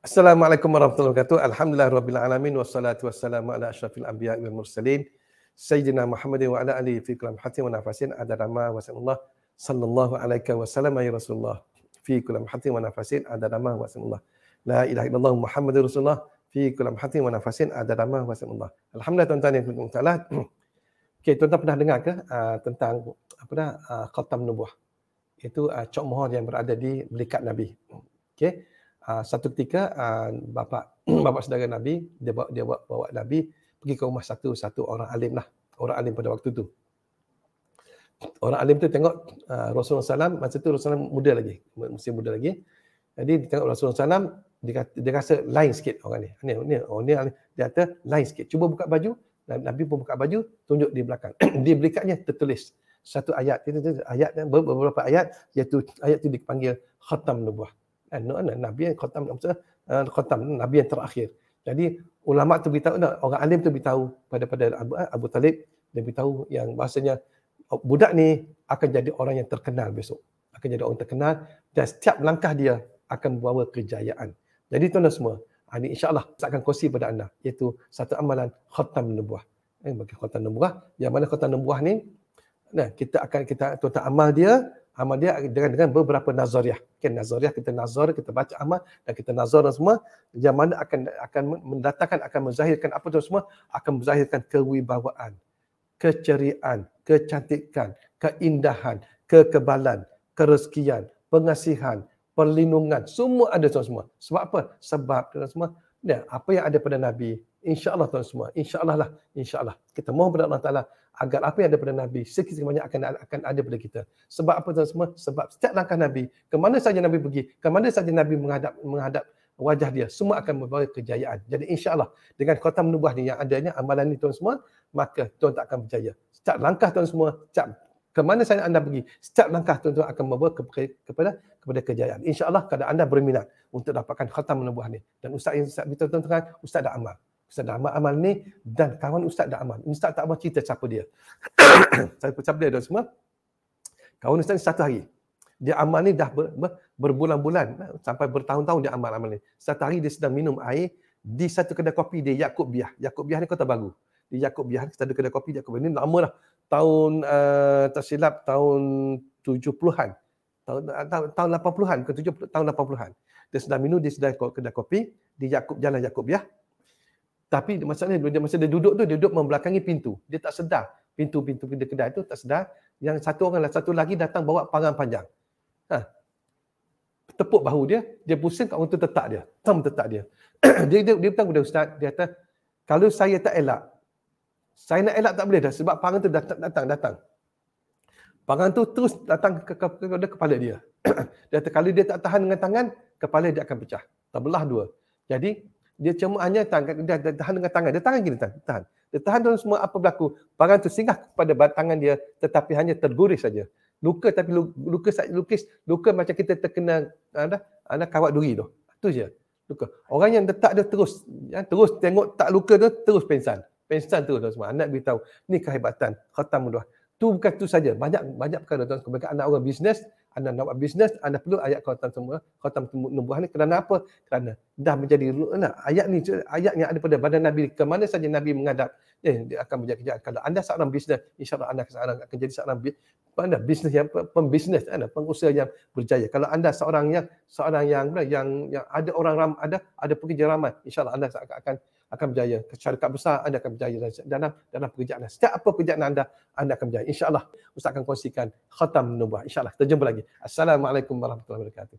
Assalamualaikum warahmatullahi wabarakatuh. Alhamdulillahirabbil alamin wassalatu wassalamu ala asyrafil anbiya'i wal mursalin sayyidina Muhammadin wa ala alihi fi kulli hatin wa nafasin adada ma wasallallahu sallallahu alaihi wasallam ya Rasulullah fi kulli hatin wa nafasin adada ma wasallallahu la ilaha illallah Muhammadur Rasulullah fi kulli hatin wa nafasin adada ma wasallallahu. Alhamdulillah tuan-tuan yang berhormat taala. Okey, tuan-tuan pernah dengar ke tentang khatam nubuah? Itu cok mohon yang berada di belikat Nabi. Okey. Satu ketika bapa saudara Nabi dia bawa Nabi pergi ke rumah satu orang alim lah, orang alim pada waktu tu. Orang alim tu tengok Rasulullah SAW, masa tu Rasulullah muda lagi, masih muda lagi. Jadi dia tengok Rasulullah SAW, dia rasa lain sikit orang ni. Dia kata lain sikit. Cuba buka baju, Nabi pun buka baju, tunjuk di belakang. Di belikatnya tertulis satu ayat, beberapa ayat, iaitu ayat itu dipanggil khatam nubuah. Nabi yang khatam Nabi yang terakhir. Jadi ulama tu beritahu, orang alim tu beritahu pada Abu Talib, dia beritahu yang bahasanya budak ni akan jadi orang yang terkenal besok. Akan jadi orang terkenal dan setiap langkah dia akan membawa kejayaan. Jadi tuan-tuan semua, ini insya-Allah saya akan kongsi pada anda, iaitu satu amalan khatam nubuah. Bagi khatam nubuah, yang mana khatam nubuah ni kita tuan-tuan amal dia dengan beberapa nazariah. Kan nazariah, kita nazar, kita baca amal dan kita nazar dan semua, yang mana akan mendatangkan, akan menzahirkan apa tu semua, akan menzahirkan kewibawaan, keceriaan, kecantikan, keindahan, kekebalan, kerezekian, pengasihan, perlindungan, semua ada tuan semua. Sebab apa? Sebab tuan semua, apa yang ada pada Nabi, insya-Allah tuan semua, insya-Allah kita mohon kepada Allah Taala agar apa yang ada pada Nabi sedikit banyak akan ada pada kita. Sebab apa tuan semua? Sebab setiap langkah Nabi, ke mana saja Nabi pergi, ke mana saja Nabi menghadap wajah dia, semua akan membawa kejayaan. Jadi insya-Allah dengan khatam nubuah ni yang adanya amalan ni tuan semua, maka tuan tak akan berjaya. Setiap langkah tuan semua, ke mana saja anda pergi, setiap langkah tuan-tuan akan membawa kepada kejayaan. InsyaAllah kalau anda berminat untuk dapatkan khatam nubuah ni. Dan Ustaz beritahu tuan-tuan, Ustaz dah amal. Ustaz dah amal ni dan kawan Ustaz dah amal. Ustaz tak amal, cerita siapa dia. Siapa dia tuan semua. Kawan Ustaz ni satu hari. Dia amal ni dah berbulan-bulan, sampai bertahun-tahun dia amal ni. Satu hari dia sedang minum air di satu kedai kopi di Yaakob Biah. Yaakob Biah ni Kota Baru. Di Yaakob Biah, satu kedai kopi Yaakob Biah ni lama lah. Tahun tak silap tahun 70-an. Tahun 80-an ke 70 tahun 80-an. Dia sedang minum di kedai kopi di Jalan Yaakob Biah. Tapi masalahnya masa dia duduk tu, dia duduk membelakangi pintu. Dia tak sedar pintu kedai tu tak sedar. Yang satu lagi datang bawa parang panjang. Tepuk bahu dia pusing kat orang tu tetak dia. Dia beritahu kepada Ustaz, dia kata, kalau saya tak elak, saya nak elak tak boleh dah sebab parang tu datang. Parang tu terus datang kepada kepala dia. Dia kata kalau dia tak tahan dengan tangan, kepala dia akan pecah. Terbelah dua. Jadi dia cuma hanya dia tahan dengan tangan. Dia tahan gini, tahan. Dia tahan dan semua apa berlaku. Parang tu singgah kepada tangan dia tetapi hanya terguris saja. Luka tapi luka macam kita terkena kawat duri tu. Itu je. Luka. Orang yang letak dia terus tengok tak luka tu terus pengsan terus semua. Anak beritahu, ni kehebatan khatam nubuah. Tu bukan tu saja, banyak perkara tuan. Kebanyakan anak orang bisnes, anda nak buat bisnes, anda perlu ayat khatam nubuah ni. Kerana apa? Kerana dah menjadi ayat yang ada pada badan Nabi. Ke mana saja Nabi menghadap, dia akan menjadi kejayaan. Kalau anda seorang bisnes, insya-Allah anda akan jadi seorang bisnes yang pembisnes, pengusaha yang berjaya. Kalau anda seorang yang ada orang ramai, ada pekerja ramai, insya-Allah anda akan berjaya. Syarikat besar anda akan berjaya dalam pekerjaan. Setiap apa pekerjaan anda akan berjaya. InsyaAllah Ustaz akan kongsikan khatam nubuah. InsyaAllah. Kita jumpa lagi. Assalamualaikum warahmatullahi wabarakatuh.